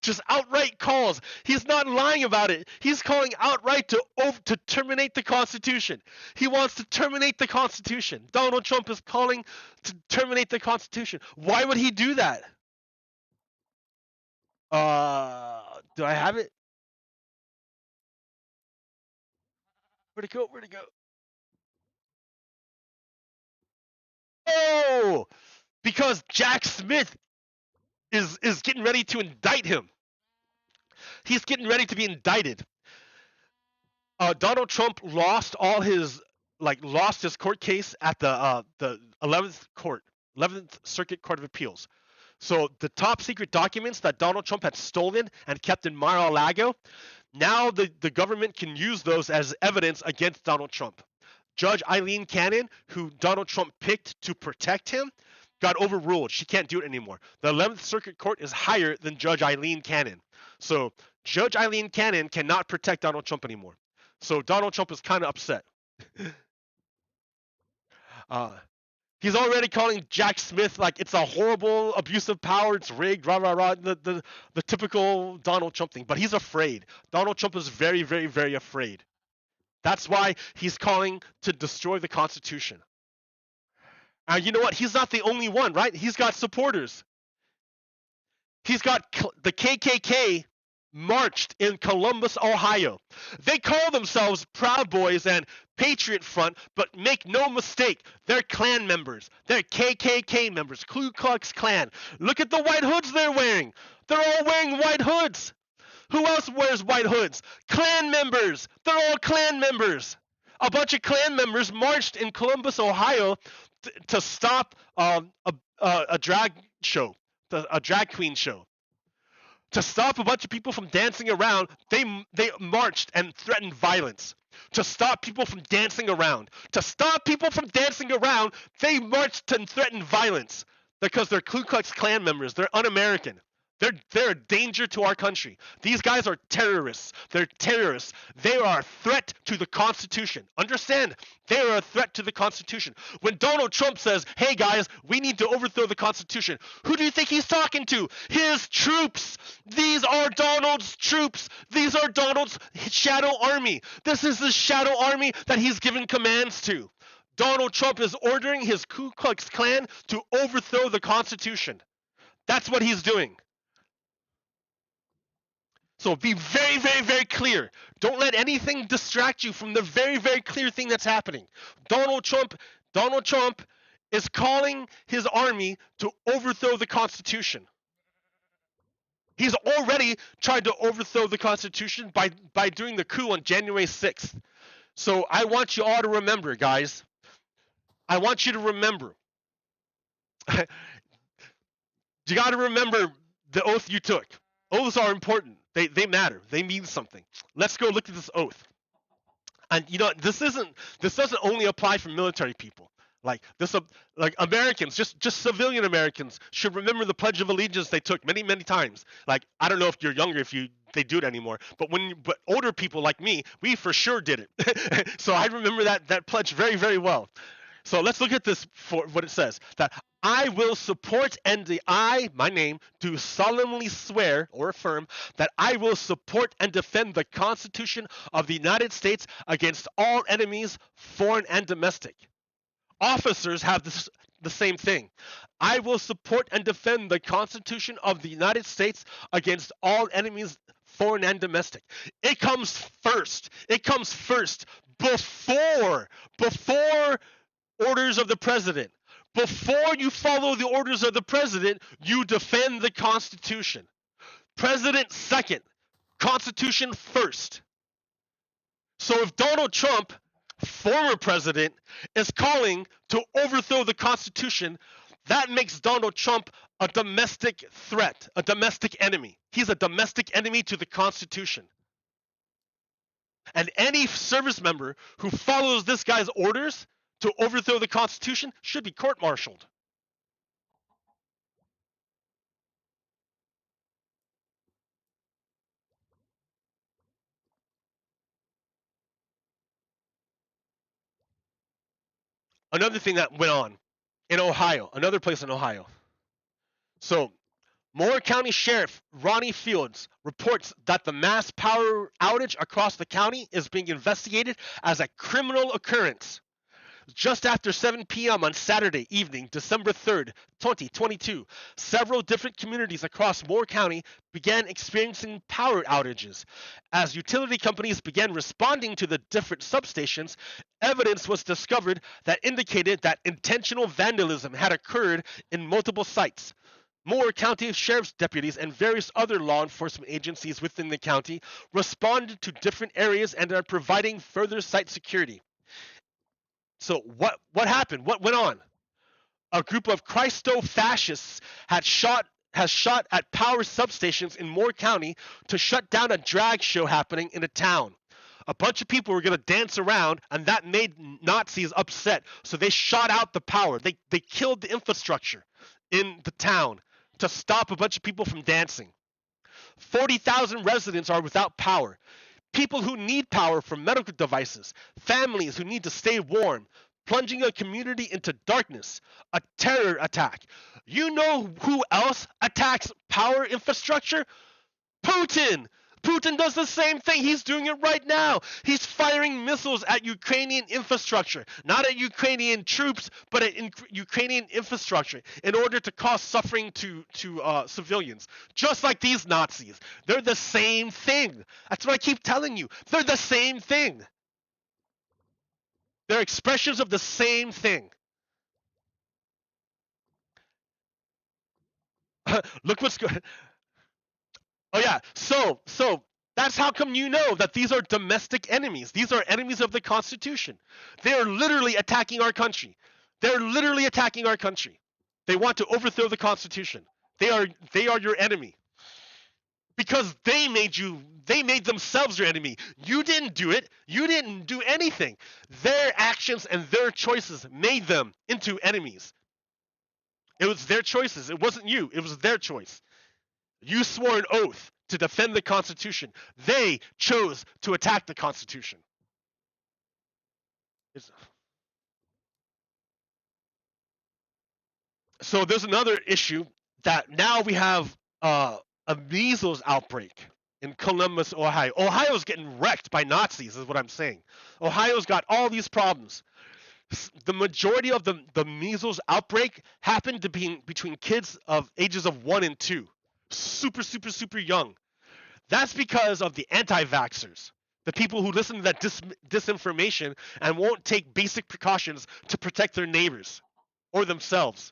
just outright calls? He's not lying about it. He's calling outright to terminate the Constitution. He wants to terminate the Constitution. Donald Trump is calling to terminate the Constitution. Why would he do that? Do I have it? Where'd it go? Oh, because Jack Smith is getting ready to indict him. He's getting ready to be indicted. Donald Trump lost his court case at the 11th Circuit Court of Appeals. So the top secret documents that Donald Trump had stolen and kept in Mar-a-Lago, now the government can use those as evidence against Donald Trump. Judge Eileen Cannon, who Donald Trump picked to protect him, got overruled. She can't do it anymore. The 11th Circuit Court is higher than Judge Eileen Cannon. So Judge Eileen Cannon cannot protect Donald Trump anymore. So Donald Trump is kind of upset. He's already calling Jack Smith like it's a horrible abuse of power, it's rigged, rah, rah, rah, the typical Donald Trump thing. But he's afraid. Donald Trump is very, very, very afraid. That's why he's calling to destroy the Constitution. And you know what? He's not the only one, right? He's got supporters. He's got the KKK marched in Columbus, Ohio. They call themselves Proud Boys and Patriot Front, but make no mistake, they're Klan members. They're KKK members, Ku Klux Klan. Look at the white hoods they're wearing. They're all wearing white hoods. Who else wears white hoods? Klan members. They're all Klan members. A bunch of Klan members marched in Columbus, Ohio to stop a drag show, a drag queen show. To stop a bunch of people from dancing around, they marched and threatened violence. To stop people from dancing around. To stop people from dancing around, they marched and threatened violence because they're Ku Klux Klan members. They're un-American. They're a danger to our country. These guys are terrorists. They're terrorists. They are a threat to the Constitution. Understand? They are a threat to the Constitution. When Donald Trump says, hey guys, we need to overthrow the Constitution, who do you think he's talking to? His troops. These are Donald's troops. These are Donald's shadow army. This is the shadow army that he's given commands to. Donald Trump is ordering his Ku Klux Klan to overthrow the Constitution. That's what he's doing. So be very, very, very clear. Don't let anything distract you from the very, very clear thing that's happening. Donald Trump is calling his army to overthrow the Constitution. He's already tried to overthrow the Constitution by doing the coup on January 6th. So I want you all to remember, guys. I want you to remember. You got to remember the oath you took. Oaths are important. They matter. They mean something. Let's go look at this oath. And you know, this doesn't only apply for military people. Like Americans, just civilian Americans should remember the Pledge of Allegiance they took many, many times. Like, I don't know if you're younger, they do it anymore. But but older people like me, we for sure did it. So I remember that pledge very, very well. So let's look at this for what it says. That I will support and my name, do solemnly swear or affirm that I will support and defend the Constitution of the United States against all enemies, foreign and domestic. Officers have the same thing. I will support and defend the Constitution of the United States against all enemies, foreign and domestic. It comes first. It comes first before orders of the president. Before you follow the orders of the president, you defend the Constitution. President second, Constitution first. So if Donald Trump, former president, is calling to overthrow the Constitution, that makes Donald Trump a domestic threat, a domestic enemy. He's a domestic enemy to the Constitution. And any service member who follows this guy's orders to overthrow the Constitution should be court-martialed. Another thing that went on in Ohio, another place in Ohio. So, Moore County Sheriff Ronnie Fields reports that the mass power outage across the county is being investigated as a criminal occurrence. Just after 7 p.m. on Saturday evening, December 3rd, 2022, several different communities across Moore County began experiencing power outages. As utility companies began responding to the different substations, evidence was discovered that indicated that intentional vandalism had occurred in multiple sites. Moore County Sheriff's deputies and various other law enforcement agencies within the county responded to different areas and are providing further site security. So what happened? What went on? A group of Christo-fascists has shot at power substations in Moore County to shut down a drag show happening in a town. A bunch of people were going to dance around, and that made Nazis upset. So they shot out the power. They killed the infrastructure in the town to stop a bunch of people from dancing. 40,000 residents are without power. People who need power for medical devices, families who need to stay warm, plunging a community into darkness, a terror attack. You know who else attacks power infrastructure? Putin! Putin does the same thing. He's doing it right now. He's firing missiles at Ukrainian infrastructure. Not at Ukrainian troops, but at Ukrainian infrastructure in order to cause suffering to civilians. Just like these Nazis. They're the same thing. That's what I keep telling you. They're the same thing. They're expressions of the same thing. Look what's going. Oh yeah, so that's how come you know that these are domestic enemies. These are enemies of the Constitution. They are literally attacking our country. They're literally attacking our country. They want to overthrow the Constitution. They are your enemy. Because they made themselves your enemy. You didn't do it. You didn't do anything. Their actions and their choices made them into enemies. It was their choices. It wasn't you. It was their choice. You swore an oath to defend the Constitution. They chose to attack the Constitution. So there's another issue that now we have a measles outbreak in Columbus, Ohio. Ohio's getting wrecked by Nazis, is what I'm saying. Ohio's got all these problems. The majority of the measles outbreak happened to be between kids of ages of 1 and 2. Super, super, super young. That's because of the anti-vaxxers, the people who listen to that disinformation and won't take basic precautions to protect their neighbors or themselves.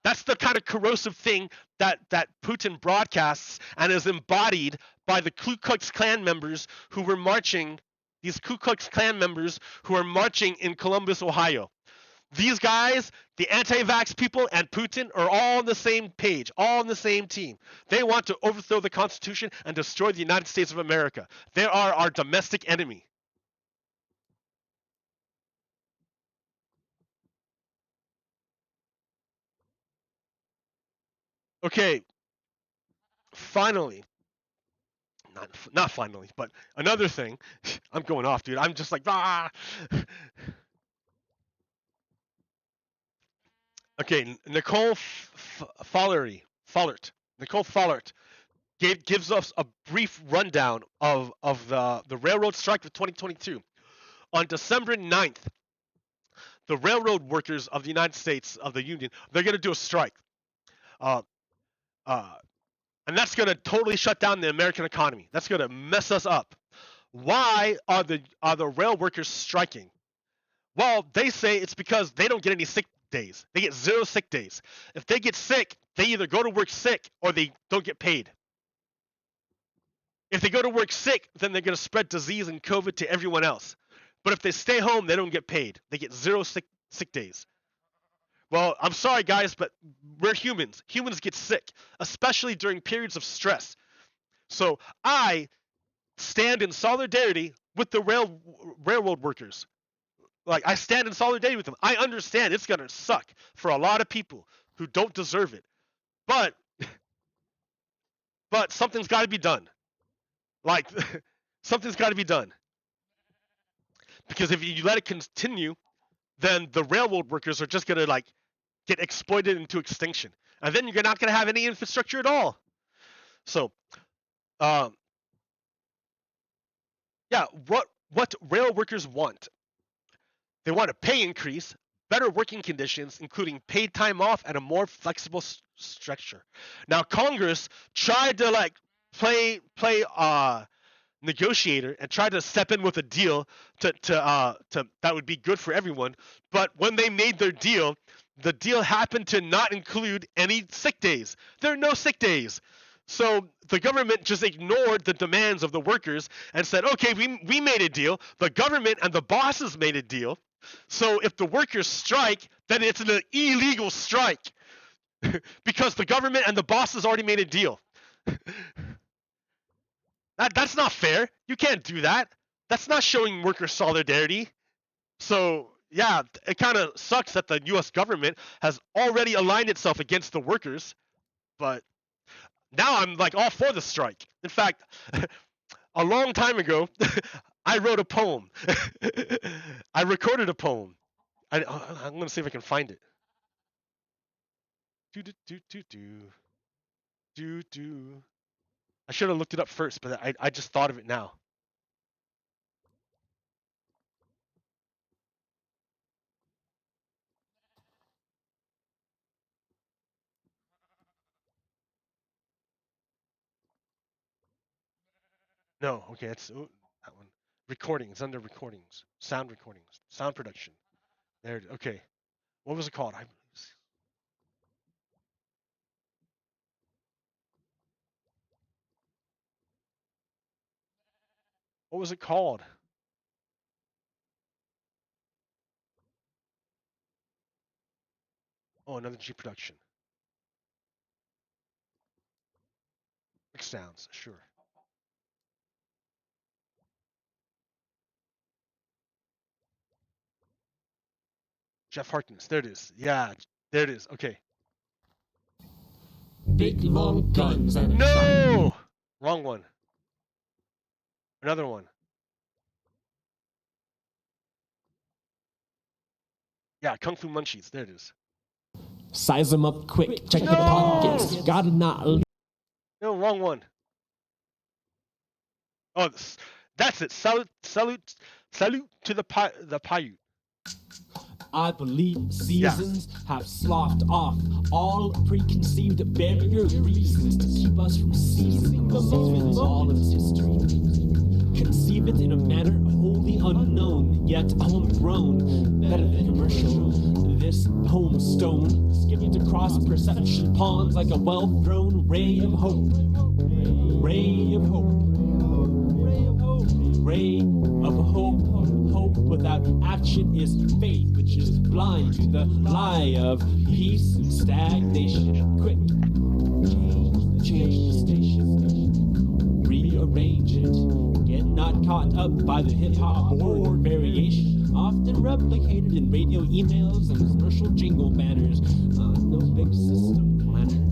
That's the kind of corrosive thing that Putin broadcasts and is embodied by the Ku Klux Klan members who were marching, these Ku Klux Klan members who are marching in Columbus, Ohio. These guys, the anti-vax people and Putin are all on the same page, all on the same team. They want to overthrow the Constitution and destroy the United States of America. They are our domestic enemy. Okay, finally, not finally, but another thing. I'm going off, dude. I'm just like, ah. Okay, Nicole Follert. Nicole Follert gives us a brief rundown of the railroad strike of 2022. On December 9th, the railroad workers of the United States, of the union, they're going to do a strike. Uh, uh, and that's going to totally shut down the American economy. That's going to mess us up. Why are the rail workers striking? Well, they say it's because they don't get any sick days. They get 0 sick days. If they get sick, they either go to work sick or they don't get paid. If they go to work sick, then they're going to spread disease and COVID to everyone else. But if they stay home, they don't get paid. They get 0 sick days. Well, I'm sorry, guys, but we're humans. Humans get sick, especially during periods of stress. So I stand in solidarity with the railroad workers. Like, I stand in solidarity with them. I understand it's gonna suck for a lot of people who don't deserve it, but something's got to be done. Like, something's got to be done, because if you let it continue, then the railroad workers are just gonna like get exploited into extinction, and then you're not gonna have any infrastructure at all. So, um, yeah, what rail workers want? They want a pay increase, better working conditions, including paid time off and a more flexible structure. Now, Congress tried to like play negotiator and tried to step in with a deal to that would be good for everyone. But when they made their deal, the deal happened to not include any sick days. There are no sick days. So the government just ignored the demands of the workers and said, okay, we made a deal. The government and the bosses made a deal. So if the workers strike, then it's an illegal strike because the government and the bosses already made a deal. That's not fair. You can't do that. That's not showing worker solidarity. So yeah, it kind of sucks that the U.S. government has already aligned itself against the workers, but now I'm like all for the strike. In fact, a long time ago, I wrote a poem. I recorded a poem. I'm gonna see if I can find it. Do do do do do do do. I should have looked it up first, but I just thought of it now. No, okay, that's that one. Recording. It's under recordings. Sound recordings. Sound production. There. Okay. What was it called? What was it called? Oh, another G production. Mix sounds. Sure. Jeff Harkness. There it is. Yeah. There it is. Okay. big long guns and No! Wrong one. Another one. Yeah, Kung Fu Munchies. There it is. size them up quick. Check the pockets. Gotta not. No, wrong one. Oh, that's it. Salute to the Paiute. I believe seasons have sloughed off all preconceived barrier reasons to keep us from seizing the moment all of its history. Conceive it in a manner wholly unknown, yet homegrown, better than commercial. This homestone skipped across perception pawns like a well-thrown ray of hope. Ray of hope. Ray of hope. Hope without action is faith, which is blind to the lie of peace and stagnation. Quick, change the station, rearrange it. Get not caught up by the hip-hop board variation, often replicated in radio emails and commercial jingle banners. No big system planner.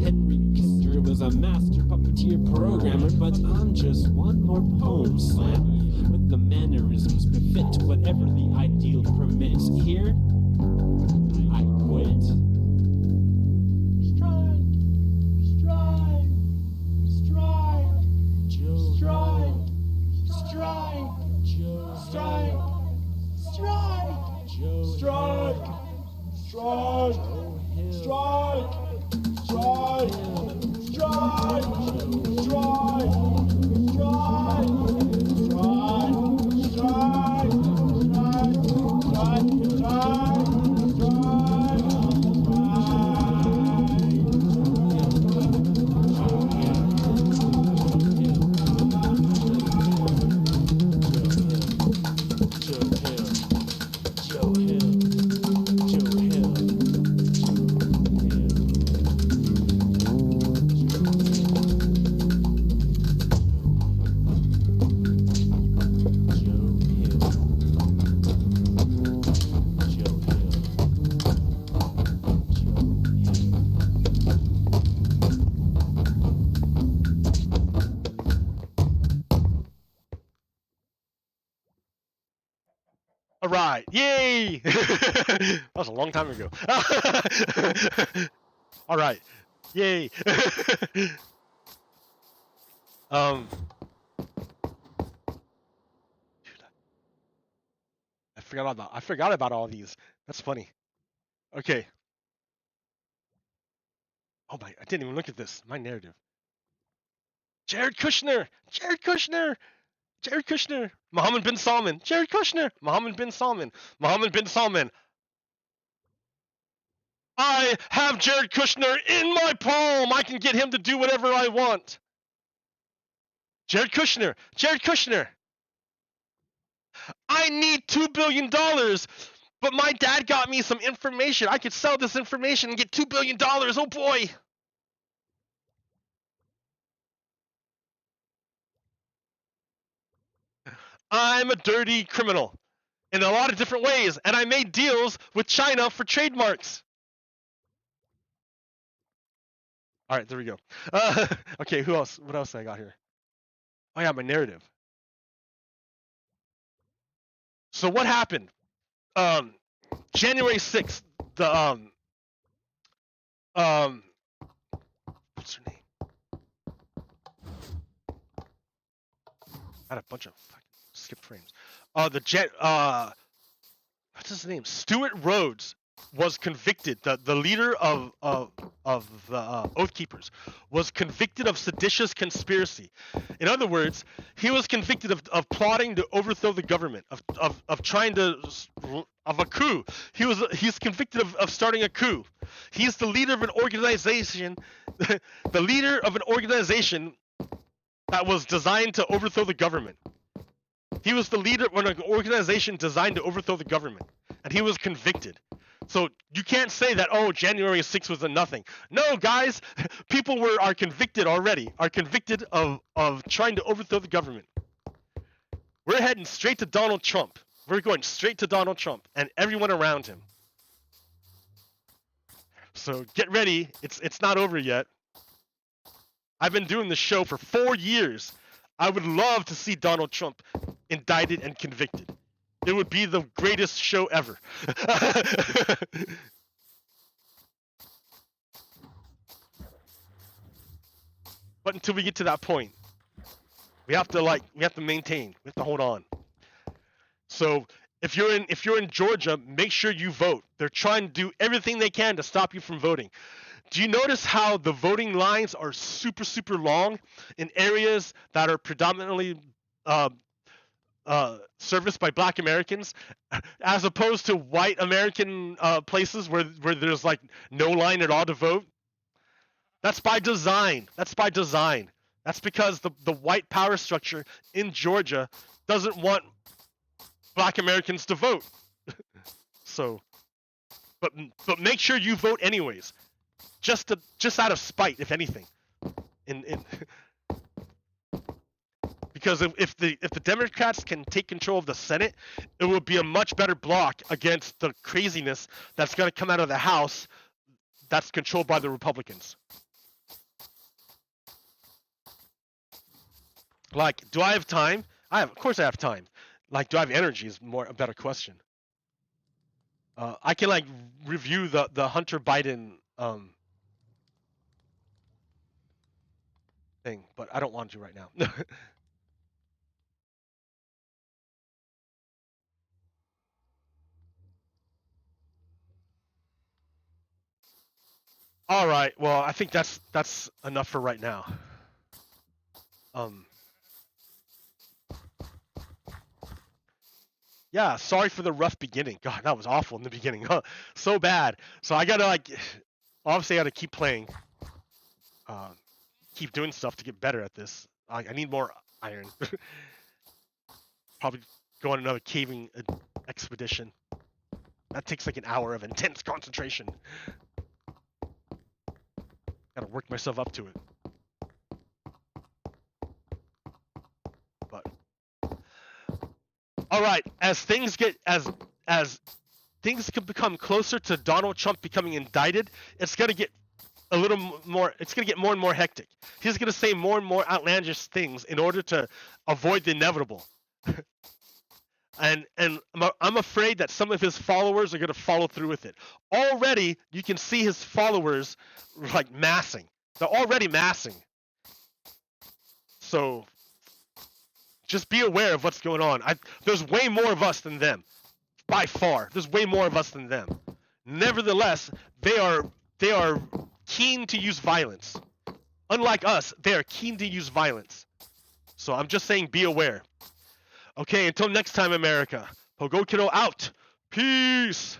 Henry Kissinger was a master puppeteer programmer, but I'm just one more poem slam with the mannerisms befit to whatever the ideal permits. Here, I quit. Strike, strike, strike, Joe. Strike, strike, Joe. Strike, strike, Joe. Strike, strike, strike, strike, strike, strike, All right, yay! That was a long time ago. All right, yay! Dude, I forgot about all these. That's funny. Okay. Oh my! I didn't even look at this. My narrative. Jared Kushner. Jared Kushner. Jared Kushner. Mohammed bin Salman. Jared Kushner. Mohammed bin Salman. Mohammed bin Salman. I have Jared Kushner in my palm. I can get him to do whatever I want. Jared Kushner. Jared Kushner. I need $2 billion, but my dad got me some information. I could sell this information and get $2 billion. Oh boy. I'm a dirty criminal in a lot of different ways, and I made deals with China for trademarks. All right, there we go. Okay, who else? What else I got here? Oh yeah, my narrative. So what happened? January 6th, the what's her name? I had a bunch of fucking skip frames. What's his name? Stuart Rhodes was convicted. The leader of the Oath Keepers was convicted of seditious conspiracy. In other words, he was convicted of plotting to overthrow the government, of trying to of a coup. He's convicted of starting a coup. He's the leader of an organization, the leader of an organization that was designed to overthrow the government. He was the leader of an organization designed to overthrow the government, and he was convicted. So you can't say that, oh, January 6th was a nothing. No, guys, people are convicted already, are convicted of trying to overthrow the government. We're heading straight to Donald Trump. We're going straight to Donald Trump and everyone around him. So get ready. It's not over yet. I've been doing this show for 4 years. I would love to see Donald Trump indicted and convicted. It would be the greatest show ever. But until we get to that point, we have to maintain. We have to hold on. So if you're in Georgia, make sure you vote. They're trying to do everything they can to stop you from voting. Do you notice how the voting lines are super, super long in areas that are predominantly serviced by Black Americans, as opposed to white American places where there's like no line at all to vote? That's by design. That's by design. That's because the white power structure in Georgia doesn't want Black Americans to vote. So, but make sure you vote anyways. Just out of spite, if anything, because if the Democrats can take control of the Senate, it will be a much better block against the craziness that's going to come out of the House that's controlled by the Republicans. Like, do I have time? Of course I have time. Like, do I have energy is a better question. I can like review the Hunter Biden thing, but I don't want to right now. All right. Well, I think that's enough for right now. Yeah, sorry for the rough beginning. God, that was awful in the beginning. Huh? So bad. So I gotta obviously I gotta keep playing, keep doing stuff to get better at this. I need more iron. Probably go on another caving expedition. That takes like an hour of intense concentration. Gotta work myself up to it. But all right, as things can become closer to Donald Trump becoming indicted, it's gonna get a little more. It's gonna get more and more hectic. He's gonna say more and more outlandish things in order to avoid the inevitable. And I'm afraid that some of his followers are gonna follow through with it. Already, you can see his followers like massing. They're already massing. So just be aware of what's going on. There's way more of us than them. By far. There's way more of us than them. Nevertheless, they are keen to use violence. Unlike us, they are keen to use violence. So I'm just saying be aware. Okay, until next time, America. Pogo Kiddo out. Peace.